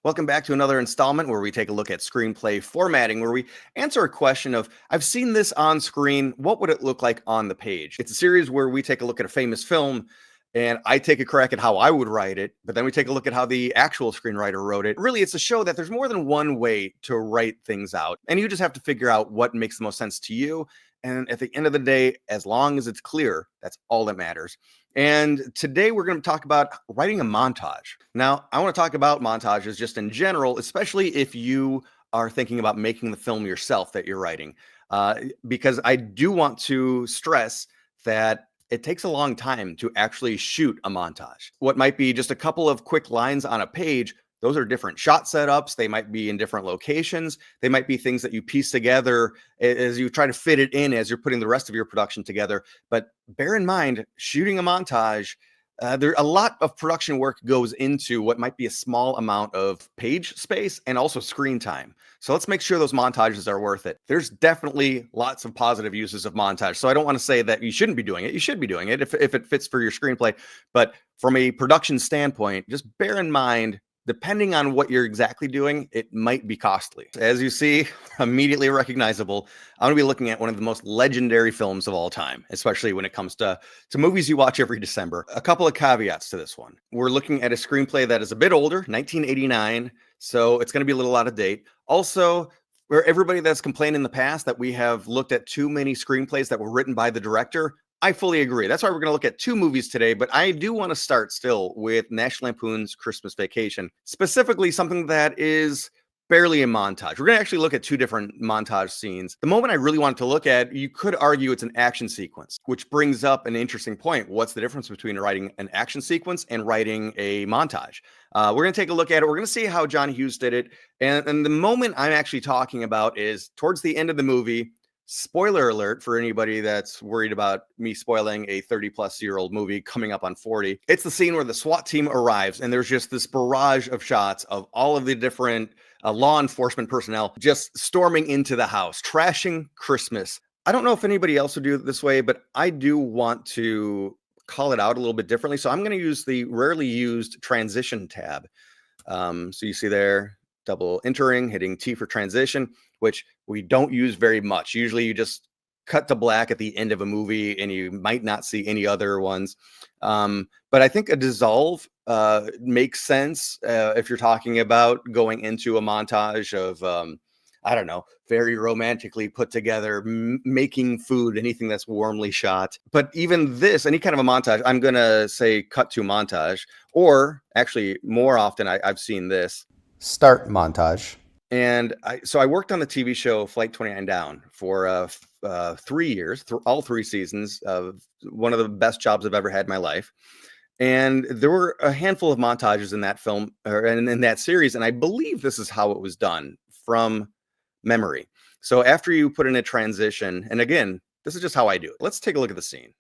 Welcome back to another installment where we take a look at screenplay formatting, where we answer a question of, I've seen this on screen, what would it look like on the page? It's a series where we take a look at a famous film and I take a crack at how I would write it, but then we take a look at how the actual screenwriter wrote it. Really, it's a show that there's more than one way to write things out, and you just have to figure out what makes the most sense to you. And at the end of the day, as long as it's clear, that's all that matters. And today we're going to talk about writing a montage. Now, I want to talk about montages just in general, especially if you are thinking about making the film yourself that you're writing, because I do want to stress that it takes a long time to actually shoot a montage. What might be just a couple of quick lines on a page, those are different shot setups. They might be in different locations. They might be things that you piece together as you try to fit it in as you're putting the rest of your production together. But bear in mind, shooting a montage, there a lot of production work goes into what might be a small amount of page space and also screen time. So let's make sure those montages are worth it. There's definitely lots of positive uses of montage. So I don't want to say that you shouldn't be doing it. You should be doing it if it fits for your screenplay. But from a production standpoint, just bear in mind, depending on what you're exactly doing, it might be costly. As you see, immediately recognizable, I'm going to be looking at one of the most legendary films of all time, especially when it comes to movies you watch every December. A couple of caveats to this one. We're looking at a screenplay that is a bit older, 1989, so it's going to be a little out of date. Also, for everybody that's complained in the past that we have looked at too many screenplays that were written by the director, I fully agree. That's why we're going to look at two movies today, but I do want to start still with National Lampoon's Christmas Vacation, specifically something that is barely a montage. We're going to actually look at two different montage scenes. The moment I really wanted to look at, you could argue it's an action sequence, which brings up an interesting point. What's the difference between writing an action sequence and writing a montage? We're going to take a look at it. We're going to see how John Hughes did it. And the moment I'm actually talking about is towards the end of the movie. Spoiler alert for anybody that's worried about me spoiling a 30-plus-year-old movie coming up on 40. It's the scene where the SWAT team arrives, and there's just this barrage of shots of all of the different law enforcement personnel just storming into the house, trashing Christmas. I don't know if anybody else would do it this way, but I do want to call it out a little bit differently. So I'm going to use the rarely used transition tab. So you see there, double entering, hitting T for transition, which we don't use very much. Usually you just cut to black at the end of a movie and you might not see any other ones. But I think a dissolve makes sense if you're talking about going into a montage of, I don't know, very romantically put together, making food, anything that's warmly shot. But even this, any kind of a montage, I'm going to say cut to montage, or actually more often I've seen this. Start montage. And so I worked on the TV show Flight 29 Down for 3 years, all 3 seasons of one of the best jobs I've ever had in my life. And there were a handful of montages in that film or in that series. And I believe this is how it was done from memory. So after you put in a transition, and again, this is just how I do it. Let's take a look at the scene.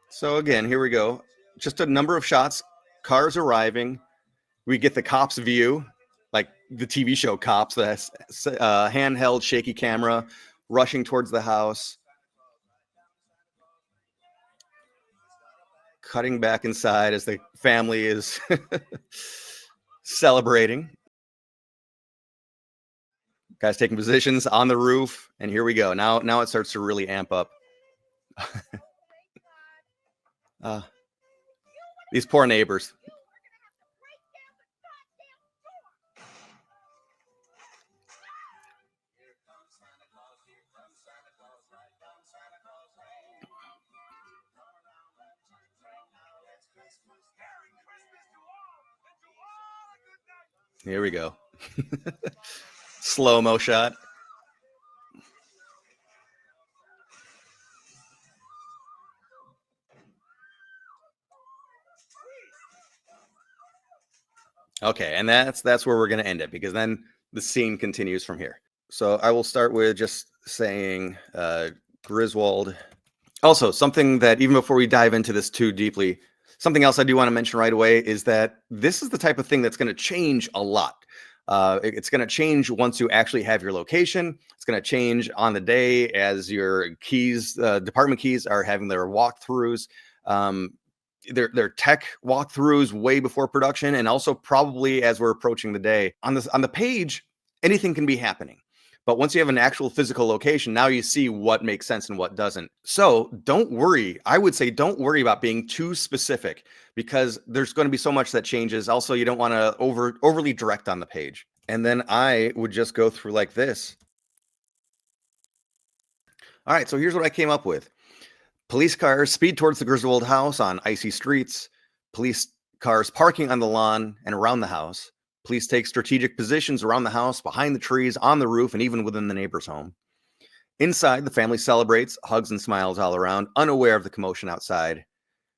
So again, here we go. Just a number of shots, cars arriving. We get the cops view, like the TV show Cops, the handheld shaky camera rushing towards the house. Cutting back inside as the family is celebrating. Guys taking positions on the roof. And here we go. Now it starts to really amp up. These poor neighbors. Here we go. Slow-mo shot. Okay, and that's where we're going to end it, because then the scene continues from here. So I will start with just saying Griswold. Also, something that even before we dive into this too deeply, something else I do want to mention right away is that this is the type of thing that's going to change a lot. It's going to change once you actually have your location. It's going to change on the day as your keys, department keys, are having their walkthroughs. Um, their tech walkthroughs way before production, and also probably as we're approaching the day. On the page, anything can be happening. But once you have an actual physical location, now you see what makes sense and what doesn't. So don't worry. I would say don't worry about being too specific, because there's going to be so much that changes. Also, you don't want to overly direct on the page. And then I would just go through like this. All right, so here's what I came up with. Police cars speed towards the Griswold house on icy streets. Police cars parking on the lawn and around the house. Police take strategic positions around the house, behind the trees, on the roof, and even within the neighbor's home. Inside, the family celebrates, hugs and smiles all around, unaware of the commotion outside.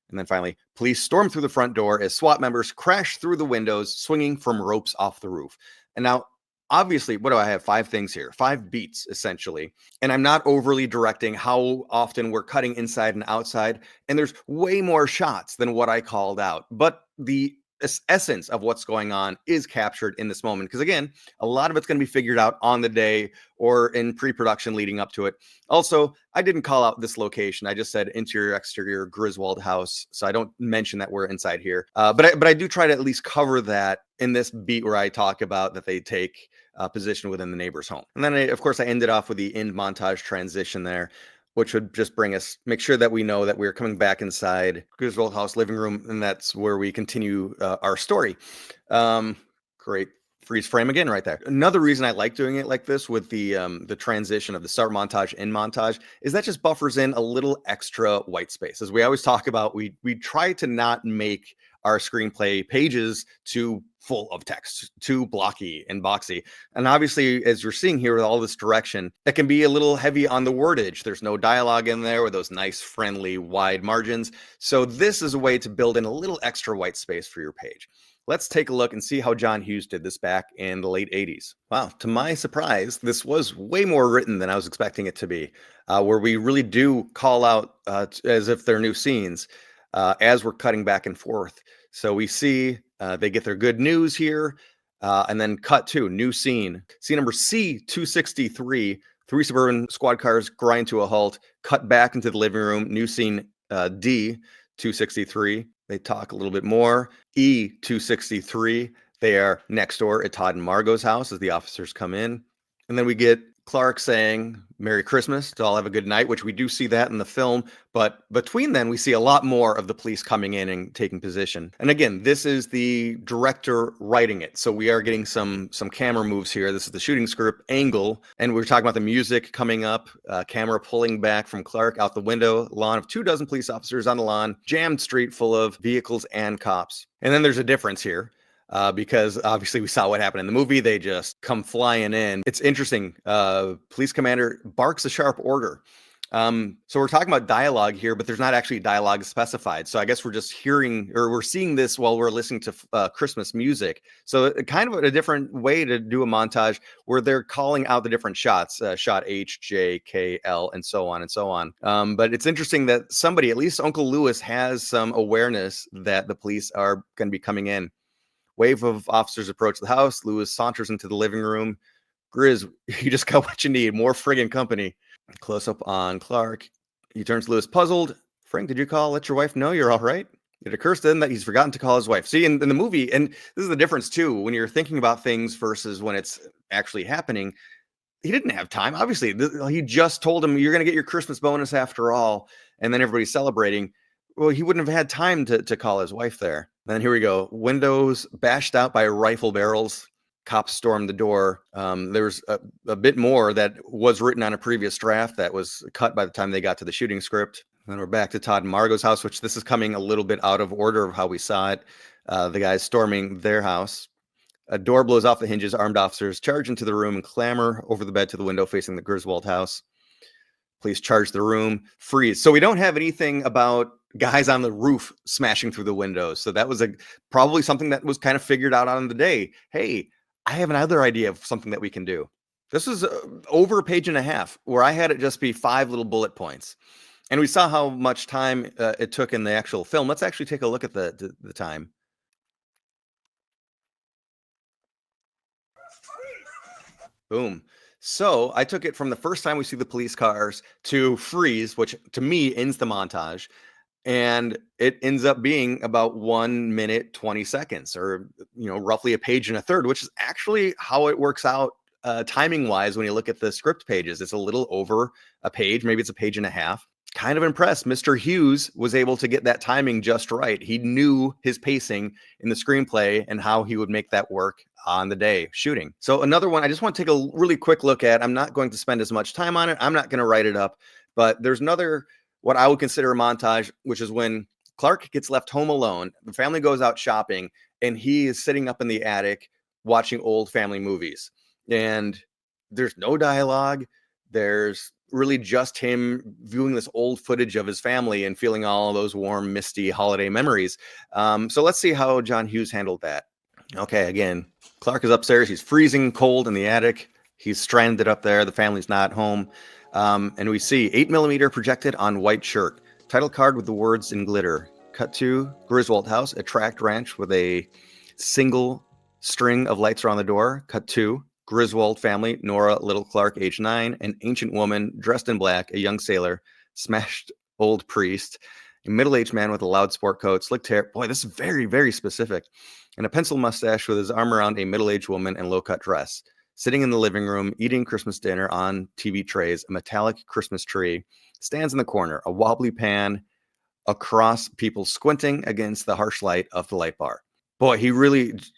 And then finally, police storm through the front door as SWAT members crash through the windows, swinging from ropes off the roof. And now, obviously, what do I have? 5 things here, 5 beats, essentially. And I'm not overly directing how often we're cutting inside and outside. And there's way more shots than what I called out. But the essence of what's going on is captured in this moment. Because again, a lot of it's going to be figured out on the day or in pre-production leading up to it. Also, I didn't call out this location. I just said interior, exterior, Griswold house. So I don't mention that we're inside here. But I do try to at least cover that in this beat where I talk about that they take position within the neighbor's home. And then, of course, I ended off with the end montage transition there, which would just make sure that we know that we're coming back inside Griswold house living room, and that's where we continue our story. Great freeze frame again right there. Another reason I like doing it like this with the transition of the start montage, end montage, is that just buffers in a little extra white space. As we always talk about, we try to not make our screenplay pages too full of text, too blocky and boxy. And obviously, as you're seeing here with all this direction, it can be a little heavy on the wordage. There's no dialogue in there with those nice, friendly, wide margins. So this is a way to build in a little extra white space for your page. Let's take a look and see how John Hughes did this back in the late 80s. Wow, to my surprise, this was way more written than I was expecting it to be, where we really do call out as if they're new scenes as we're cutting back and forth. So we see they get their good news here, and then cut to new scene. Scene number C263, 3 suburban squad cars grind to a halt, cut back into the living room. New scene D263. They talk a little bit more. E263, they are next door at Todd and Margot's house as the officers come in. And then we get Clark saying, "Merry Christmas to all, have a good night," which we do see that in the film. But between then, we see a lot more of the police coming in and taking position. And again, this is the director writing it. So we are getting some camera moves here. This is the shooting script angle. And we were talking about the music coming up, camera pulling back from Clark out the window, lawn of 24 police officers on the lawn, jammed street full of vehicles and cops. And then there's a difference here. Because obviously we saw what happened in the movie. They just come flying in. It's interesting. Police commander barks a sharp order. So we're talking about dialogue here, but there's not actually dialogue specified. So I guess we're just hearing, or we're seeing this while we're listening to Christmas music. So kind of a different way to do a montage where they're calling out the different shots, shot H, J, K, L, and so on and so on. But it's interesting that somebody, at least Uncle Lewis, has some awareness that the police are going to be coming in. Wave of officers approach the house. Lewis saunters into the living room. Grizz, you just got what you need. More friggin' company. Close up on Clark. He turns to Lewis, puzzled. "Frank, did you call? Let your wife know you're all right?" It occurs to him that he's forgotten to call his wife. See, in the movie, and this is the difference too, when you're thinking about things versus when it's actually happening, he didn't have time. Obviously, he just told him, "You're going to get your Christmas bonus after all." And then everybody's celebrating. Well, he wouldn't have had time to call his wife there. Then here we go. Windows bashed out by rifle barrels. Cops stormed the door. There's a bit more that was written on a previous draft that was cut by the time they got to the shooting script. Then we're back to Todd and Margot's house, which this is coming a little bit out of order of how we saw it. The guys storming their house. A door blows off the hinges. Armed officers charge into the room and clamber over the bed to the window facing the Griswold house. Police charge the room, freeze. So we don't have anything about guys on the roof smashing through the windows. So that was probably something that was kind of figured out on the day. Hey, I have another idea of something that we can do. This is over a page and a half where I had it just be 5 little bullet points. And we saw how much time it took in the actual film. Let's actually take a look at the time. Boom. So I took it from the first time we see the police cars to freeze, which to me ends the montage. and it ends up being about 1 minute 20 seconds, or roughly a page and a third, which is actually how it works out timing wise. When you look at the script pages, it's a little over a page, maybe it's a page and a half. Kind of impressed. Mr. Hughes was able to get that timing just right. He knew his pacing in the screenplay and how he would make that work on the day shooting. So another one I just want to take a really quick look at. I'm not going to spend as much time on it. I'm not going to write it up, but there's another, what I would consider a montage, which is when Clark gets left home alone. The family goes out shopping and he is sitting up in the attic watching old family movies. And there's no dialogue. There's really just him viewing this old footage of his family and feeling all those warm, misty holiday memories. So let's see how John Hughes handled that. Okay, again, Clark is upstairs. He's freezing cold in the attic. He's stranded up there. The family's not home. And we see 8mm projected on white shirt. Title card with the words in glitter. Cut to Griswold house, a tract ranch with a single string of lights around the door. Cut to Griswold family, Nora, little Clark, age 9, an ancient woman dressed in black, a young sailor, smashed old priest, a middle-aged man with a loud sport coat, slicked hair. Boy, this is very, very specific. And a pencil mustache with his arm around a middle-aged woman in low-cut dress. Sitting in the living room, eating Christmas dinner on TV trays, a metallic Christmas tree stands in the corner, a wobbly pan across, people squinting against the harsh light of the light bar. Boy,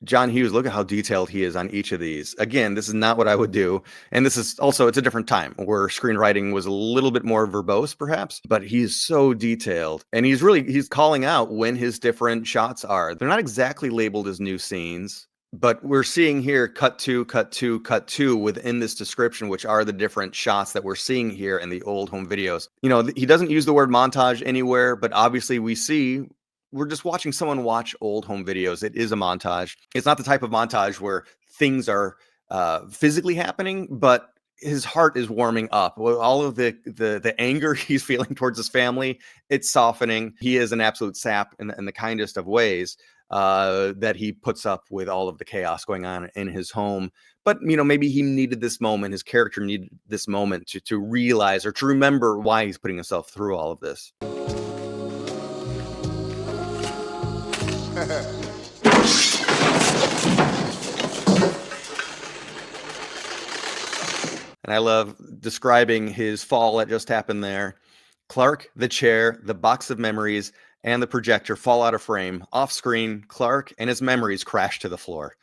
John Hughes, look at how detailed he is on each of these. Again, this is not what I would do. And this is also, it's a different time where screenwriting was a little bit more verbose, perhaps, but he's so detailed. And he's calling out when his different shots are. They're not exactly labeled as new scenes, but we're seeing here cut to, cut to, cut to within this description, which are the different shots that we're seeing here in the old home videos. He doesn't use the word montage anywhere, but obviously we're just watching someone watch old home videos. It is a montage. It's not the type of montage where things are physically happening, but his heart is warming up. All of the anger he's feeling towards his family, it's softening. He is an absolute sap in the kindest of ways, that he puts up with all of the chaos going on in his home. But maybe he needed this moment. His character needed this moment to realize or to remember why he's putting himself through all of this. And I love describing his fall that just happened there. Clark, the chair, the box of memories, and the projector fall out of frame. Off screen, Clark and his memories crash to the floor.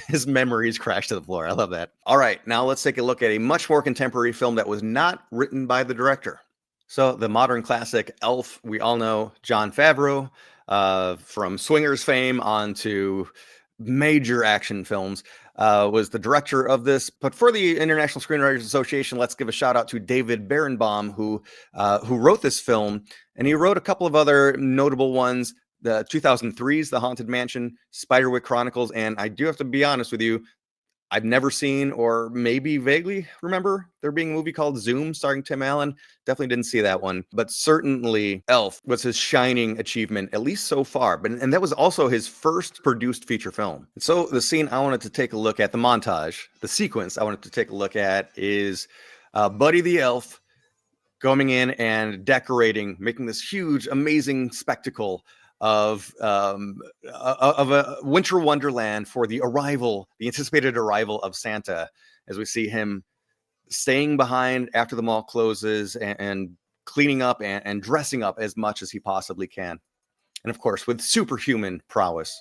His memories crash to the floor. I love that. All right, now let's take a look at a much more contemporary film that was not written by the director. So the modern classic Elf, we all know Jon Favreau, from Swingers fame on to major action films, was the director of this. But for the International Screenwriters Association, let's give a shout out to David Berenbaum, who wrote this film, and he wrote a couple of other notable ones. The 2003's The Haunted Mansion, Spiderwick Chronicles, and I do have to be honest with you, I've never seen, or maybe vaguely remember there being a movie called Zoom starring Tim Allen. Definitely didn't see that one, but certainly Elf was his shining achievement, at least so far. And that was also his first produced feature film. So the scene I wanted to take a look at, the montage, the sequence I wanted to take a look at is Buddy the Elf coming in and decorating, making this huge, amazing spectacle of a winter wonderland for the anticipated arrival of Santa, as we see him staying behind after the mall closes and cleaning up and dressing up as much as he possibly can. And of course, with superhuman prowess.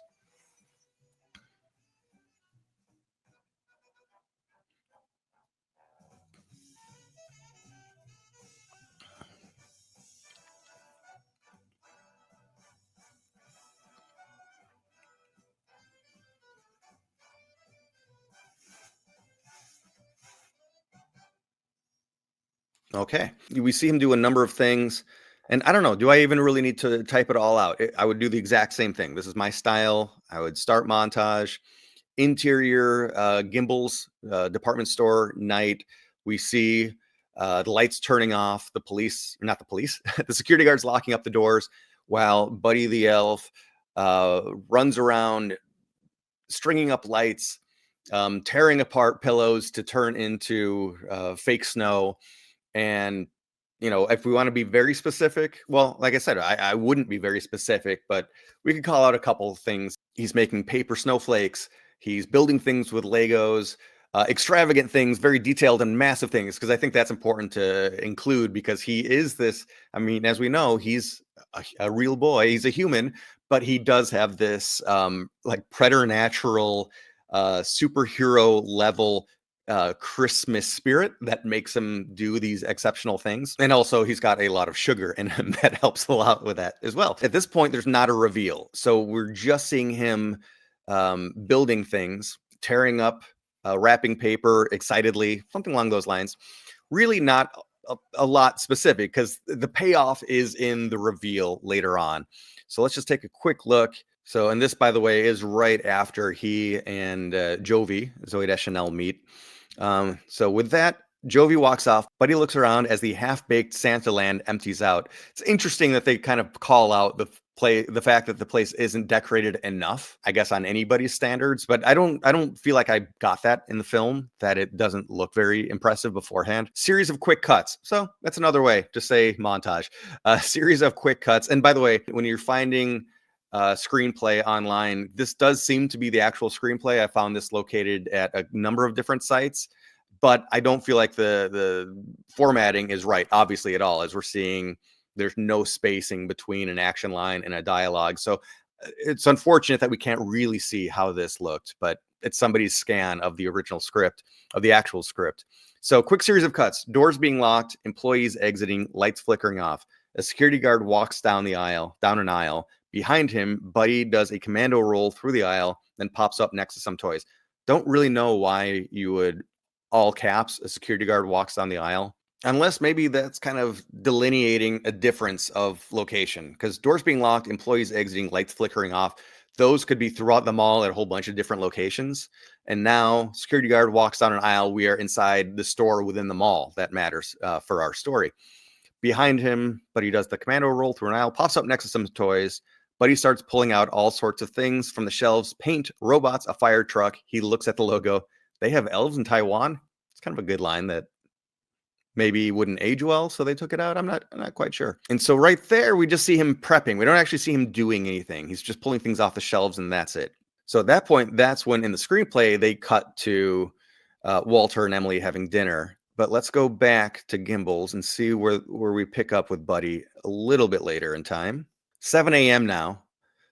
Okay. We see him do a number of things. And I don't know, do I even really need to type it all out? I would do the exact same thing. This is my style. I would start montage, interior, gimbals, department store night. We see the lights turning off, not the police, the security guards locking up the doors while Buddy the Elf runs around stringing up lights, tearing apart pillows to turn into fake snow, and If we want to be very specific, well, like I said, I wouldn't be very specific, but we could call out a couple of things. He's making paper snowflakes. He's building things with Legos, extravagant things, very detailed and massive things, because I think that's important to include because he is this. I mean, as we know, he's a real boy. He's a human, but he does have this like preternatural, superhero level Christmas spirit that makes him do these exceptional things. And also, he's got a lot of sugar in him that helps a lot with that as well. At this point, there's not a reveal. So we're just seeing him building things, tearing up wrapping paper excitedly, something along those lines. Really not a lot specific because the payoff is in the reveal later on. So let's just take a quick look. So, and this, by the way, is right after he and Jovi, Zoe Deschanel, meet. So with that, Jovi walks off, but he looks around as the half-baked Santa land empties out. It's interesting that they kind of call out the fact that the place isn't decorated enough, I guess, on anybody's standards. But I don't feel like I got that in the film, that it doesn't look very impressive beforehand. Series of quick cuts. So that's another way to say montage. A series of quick cuts. And by the way, when you're finding Screenplay online, this does seem to be the actual Screenplay. I found this located at a number of different sites, but I don't feel like the formatting is right, obviously, at all. As we're seeing, there's no spacing between an action line and a dialogue. So it's unfortunate that we can't really see how this looked, but it's somebody's scan of the original script, of the actual script. So quick series of cuts, doors being locked, employees exiting, lights flickering off. A security guard walks down an aisle. Behind him, Buddy does a commando roll through the aisle, then pops up next to some toys. Don't really know why you would, all caps, a security guard walks down the aisle, unless maybe that's kind of delineating a difference of location, because doors being locked, employees exiting, lights flickering off, those could be throughout the mall at a whole bunch of different locations. And now security guard walks down an aisle. We are inside the store within the mall. That matters for our story. Behind him, Buddy does the commando roll through an aisle, pops up next to some toys. Buddy starts pulling out all sorts of things from the shelves: paint, robots, a fire truck. He looks at the logo. They have elves in Taiwan. It's kind of a good line that maybe wouldn't age well, so they took it out. I'm not quite sure. And so right there, we just see him prepping. We don't actually see him doing anything. He's just pulling things off the shelves, and that's it. So at that point, that's when in the screenplay, they cut to Walter and Emily having dinner. But let's go back to Gimbals and see where we pick up with Buddy a little bit later in time. 7 a.m. now.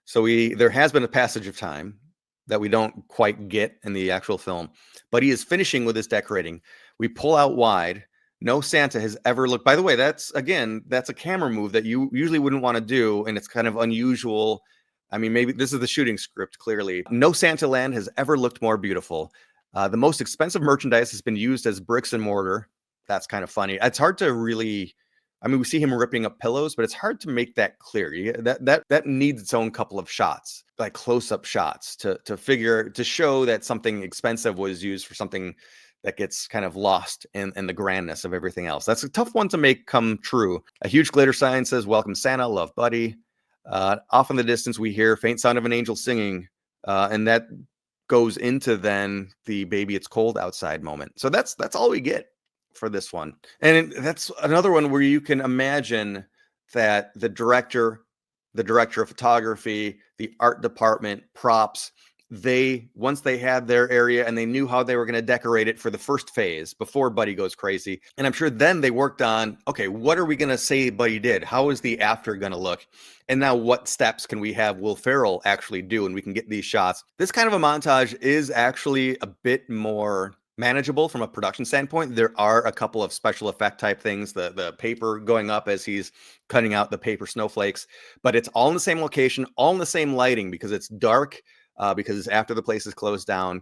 So there has been a passage of time that we don't quite get in the actual film. But he is finishing with his decorating. We pull out wide. No Santa has ever looked. By the way, that's a camera move that you usually wouldn't want to do, and it's kind of unusual. I mean, maybe this is the shooting script, clearly. No Santa land has ever looked more beautiful. The most expensive merchandise has been used as bricks and mortar. That's kind of funny. It's hard to really, I mean, we see him ripping up pillows, but it's hard to make that clear. That needs its own couple of shots, like close-up shots, to show that something expensive was used for something that gets kind of lost in the grandness of everything else. That's a tough one to make come true. A huge glitter sign says, "Welcome Santa, love Buddy." Off in the distance, we hear faint sound of an angel singing, and that goes into then the "baby it's cold outside" moment. So that's all we get for this one. And that's another one where you can imagine that the director of photography, the art department, props, once they had their area and they knew how they were going to decorate it for the first phase before Buddy goes crazy. And I'm sure then they worked on, okay, what are we going to say Buddy did? How is the after going to look? And now what steps can we have Will Ferrell actually do? And we can get these shots. This kind of a montage is actually a bit more manageable from a production standpoint. There are a couple of special effect type things, the paper going up as he's cutting out the paper snowflakes, but it's all in the same location, all in the same lighting because it's dark, because it's after the place is closed down.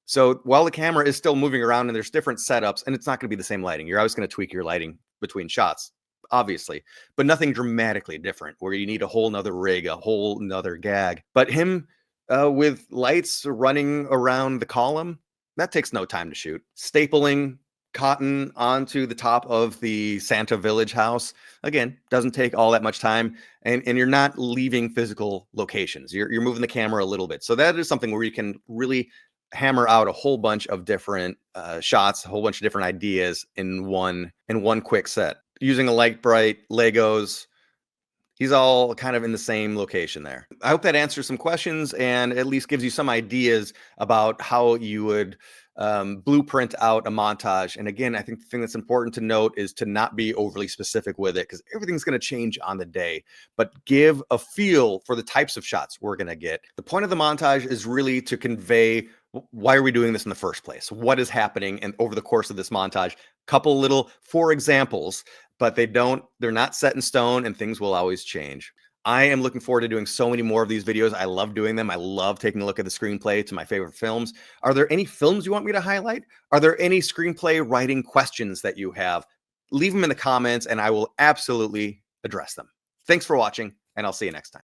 So while the camera is still moving around and there's different setups, and it's not going to be the same lighting, you're always going to tweak your lighting between shots, obviously, but nothing dramatically different where you need a whole nother rig, a whole nother gag. But him with lights running around the column, that takes no time to shoot. Stapling cotton onto the top of the Santa Village house, again, doesn't take all that much time. And you're not leaving physical locations. You're moving the camera a little bit. So that is something where you can really hammer out a whole bunch of different shots, a whole bunch of different ideas in one quick set. using a light bright, Legos. He's all kind of in the same location there. I hope that answers some questions and at least gives you some ideas about how you would blueprint out a montage. And again, I think the thing that's important to note is to not be overly specific with it, because everything's going to change on the day, but give a feel for the types of shots we're going to get. The point of the montage is really to convey, why are we doing this in the first place? What is happening? And over the course of this montage, couple little for examples, but they're not set in stone, and things will always change. I am looking forward to doing so many more of these videos. I love doing them. I love taking a look at the screenplay to my favorite films. Are there any films you want me to highlight? Are there any screenplay writing questions that you have? Leave them in the comments and I will absolutely address them. Thanks for watching, and I'll see you next time.